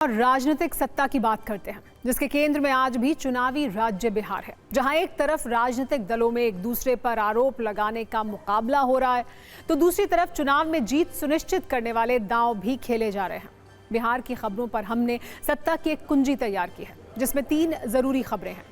और राजनीतिक सत्ता की बात करते हैं, जिसके केंद्र में आज भी चुनावी राज्य बिहार है, जहां एक तरफ राजनीतिक दलों में एक दूसरे पर आरोप लगाने का मुकाबला हो रहा है, तो दूसरी तरफ चुनाव में जीत सुनिश्चित करने वाले दांव भी खेले जा रहे हैं। बिहार की खबरों पर हमने सत्ता की एक कुंजी तैयार की है, जिसमें 3 जरूरी खबरें हैं।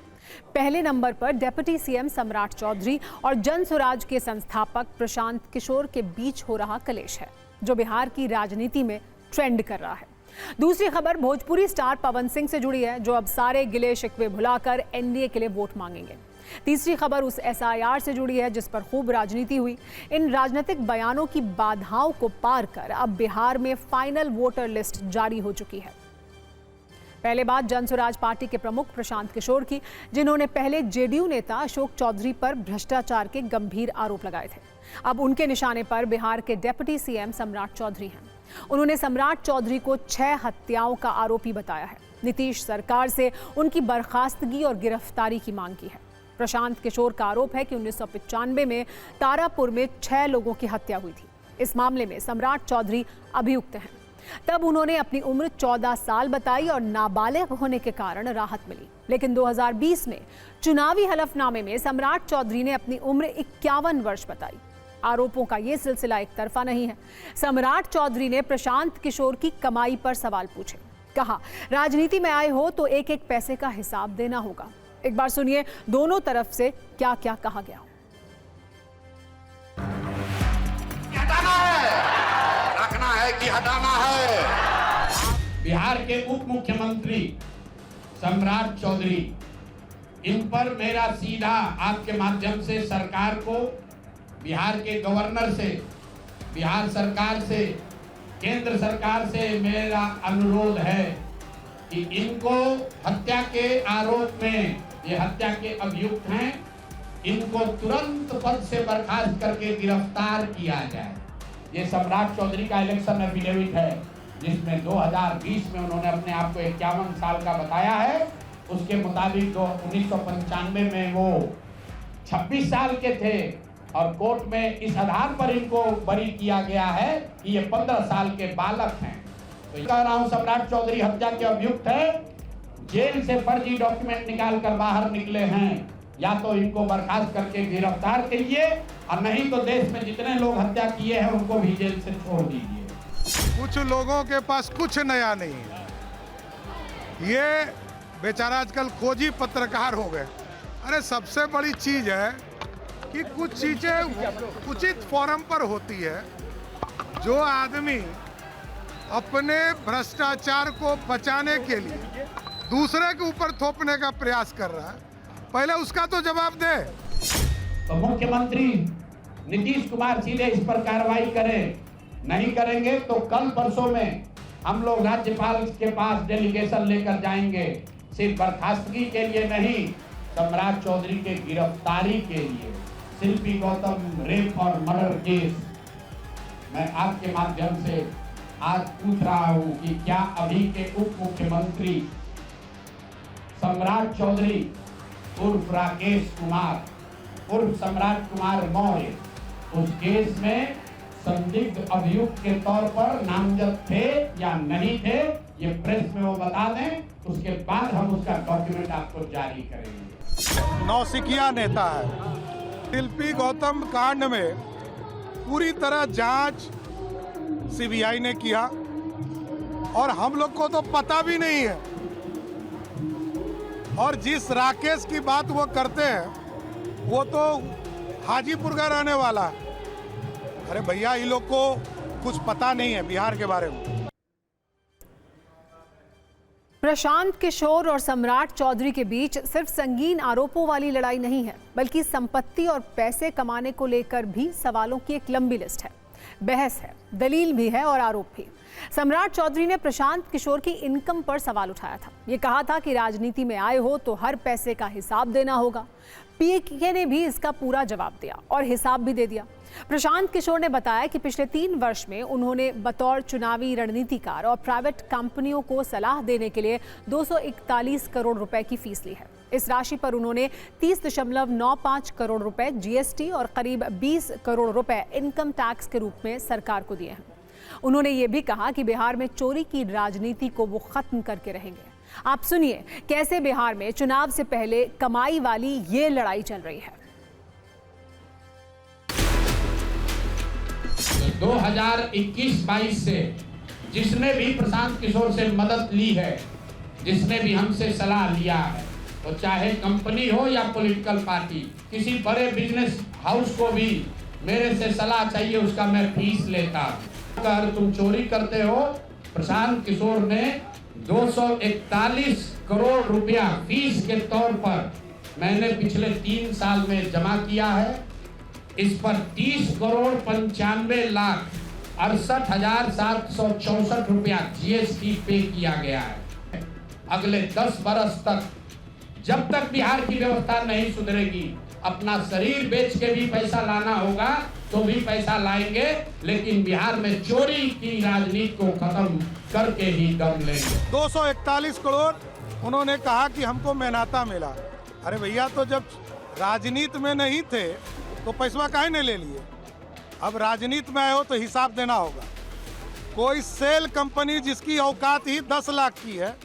पहले नंबर पर डिप्टी सीएम सम्राट चौधरी और जन स्वराज के संस्थापक प्रशांत किशोर के बीच हो रहा कलेश है, जो बिहार की राजनीति में ट्रेंड कर रहा है। दूसरी खबर भोजपुरी स्टार पवन सिंह से जुड़ी है, जो अब सारे गिले शिकवे भुलाकर एनडीए के लिए वोट मांगेंगे। तीसरी खबर उस एसआईआर से जुड़ी है, जिस पर खूब राजनीति हुई। इन राजनीतिक बयानों की बाधाओं को पार कर अब बिहार में फाइनल वोटर लिस्ट जारी हो चुकी है। पहले बात जन स्वराज पार्टी के प्रमुख प्रशांत किशोर की, जिन्होंने पहले जेडीयू नेता अशोक चौधरी पर भ्रष्टाचार के गंभीर आरोप लगाए थे। अब उनके निशाने पर बिहार के डिप्टी सीएम सम्राट चौधरी हैं। उन्होंने सम्राट चौधरी को 6 हत्याओं का आरोपी बताया है। नीतीश सरकार से उनकी बर्खास्तगी और गिरफ्तारी की मांग की है। प्रशांत किशोर का आरोप है कि 1995 में तारापुर में 6 लोगों की हत्या हुई थी। इस मामले में सम्राट चौधरी अभियुक्त हैं। तब उन्होंने अपनी उम्र 14 साल बताई और नाबालिग होने के कारण राहत मिली। लेकिन 2020 में चुनावी हलफनामे में सम्राट चौधरी ने अपनी उम्र 51 वर्ष बताई। आरोपों का यह सिलसिला एक तरफा नहीं है। सम्राट चौधरी ने प्रशांत किशोर की कमाई पर सवाल पूछे। कहा, राजनीति में आए हो तो एक एक पैसे का हिसाब देना होगा। एक बार सुनिए दोनों तरफ से क्या क्या कहा गया। हटाना है, रखना है कि हटाना है। बिहार के उप मुख्यमंत्री सम्राट चौधरी, इन पर मेरा सीधा आपके माध्यम से सरकार को, बिहार के गवर्नर से, बिहार सरकार से, केंद्र सरकार से मेरा अनुरोध है कि इनको हत्या के आरोप में, ये हत्या के अभियुक्त हैं, इनको तुरंत पद से बर्खास्त करके गिरफ्तार किया जाए। ये सम्राट चौधरी का इलेक्शन एफिडेविट है, जिसमें 2020 में उन्होंने अपने आप को 51 साल का बताया है। उसके मुताबिक 1995 में वो 26 साल के थे और कोर्ट में इस आधार पर इनको बरी किया गया है कि ये 15 साल के बालक हैं। तो कह रहा हूं, सम्राट चौधरी हत्या के अभियुक्त है, जेल से फर्जी डॉक्यूमेंट निकाल कर बाहर निकले हैं। या तो इनको बर्खास्त करके गिरफ्तार कीजिए, और नहीं तो देश में जितने लोग हत्या किए हैं उनको भी जेल से छोड़ दीजिए। कुछ लोगों के पास कुछ नया नहीं है। ये बेचारा आजकल खोजी पत्रकार हो गए। अरे सबसे बड़ी चीज है कि कुछ चीजें उचित फोरम पर होती है। जो आदमी अपने भ्रष्टाचार को बचाने के लिए दूसरे के ऊपर थोपने का प्रयास कर रहा है, पहले उसका तो जवाब दे। तो मुख्यमंत्री नीतीश कुमार सीधे इस पर कार्रवाई करें। नहीं करेंगे तो कल परसों में हम लोग राज्यपाल के पास डेलीगेशन लेकर जाएंगे, सिर्फ बर्खास्तगी के लिए नहीं, सम्राट चौधरी के गिरफ्तारी के लिए। शिल्पी गौतम रेप और मर्डर केस, मैं आपके माध्यम से आज पूछ रहा हूं कि क्या अभी के उप मुख्यमंत्री सम्राट चौधरी उर्फ राकेश कुमार उर्फ सम्राट कुमार मौर्य उस केस में संदिग्ध अभियुक्त के तौर पर नामजद थे या नहीं थे, ये प्रेस में वो बता दें। उसके बाद हम उसका डॉक्यूमेंट आपको जारी करेंगे। नौसिखिया नेता है। शिल्पी गौतम कांड में पूरी तरह जांच सीबीआई ने किया और हम लोग को तो पता भी नहीं है। और जिस राकेश की बात वो करते हैं वो तो हाजीपुर का रहने वाला है। अरे भैया, ये लोग को कुछ पता नहीं है बिहार के बारे में। प्रशांत किशोर और सम्राट चौधरी के बीच सिर्फ संगीन आरोपों वाली लड़ाई नहीं है, बल्कि संपत्ति और पैसे कमाने को लेकर भी सवालों की एक लंबी लिस्ट है। बहस है, दलील भी है और आरोप भी। सम्राट चौधरी ने प्रशांत किशोर की इनकम पर सवाल उठाया था। ये कहा था कि राजनीति में आए हो तो हर पैसे का हिसाब देना होगा। पीके ने भी इसका पूरा जवाब दिया और हिसाब भी दे दिया। प्रशांत किशोर ने बताया कि पिछले 3 वर्ष में उन्होंने बतौर चुनावी रणनीतिकार और प्राइवेट कंपनियों को सलाह देने के लिए 241 करोड़ रुपए की फीस ली है। इस राशि पर उन्होंने 30.95 करोड़ रुपए जीएसटी और करीब 20 करोड़ रुपए इनकम टैक्स के रूप में सरकार को दिए हैं। उन्होंने ये भी कहा कि बिहार में चोरी की राजनीति को वो खत्म करके रहेंगे। आप सुनिए कैसे बिहार में चुनाव से पहले कमाई वाली ये लड़ाई चल रही है। 2021-22 से जिसने भी प्रशांत किशोर से मदद ली है, जिसने भी हमसे सलाह लिया है, तो चाहे कंपनी हो या पॉलिटिकल पार्टी, किसी बड़े बिजनेस हाउस को भी मेरे से सलाह चाहिए, उसका मैं फीस लेता। अगर तुम चोरी करते हो, प्रशांत किशोर ने 241 करोड़ रुपया फीस के तौर पर मैंने पिछले 3 साल में जमा किया है। इस पर 30 करोड़ 95 लाख 68,764 रुपया जीएसटी पे किया गया है। अगले 10 बरस तक जब तक बिहार की व्यवस्था नहीं सुधरेगी, अपना शरीर बेच के भी पैसा लाना होगा तो भी पैसा लाएंगे, लेकिन बिहार में चोरी की राजनीति को खत्म करके ही दम लेंगे। 241 करोड़ उन्होंने कहा कि हमको मेहनता मिला। अरे भैया, तो जब राजनीति में नहीं थे तो पैसा काहे नहीं ले लिए? अब राजनीति में आए हो तो हिसाब देना होगा। कोई सेल कंपनी जिसकी औकात ही 10 लाख की है,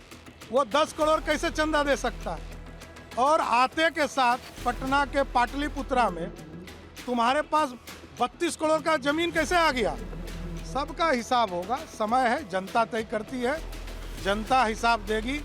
वो 10 करोड़ कैसे चंदा दे सकता है? और आते के साथ पटना के पाटलिपुत्रा में तुम्हारे पास 32 करोड़ का जमीन कैसे आ गया? सबका हिसाब होगा। समय है, जनता तय करती है, जनता हिसाब देगी।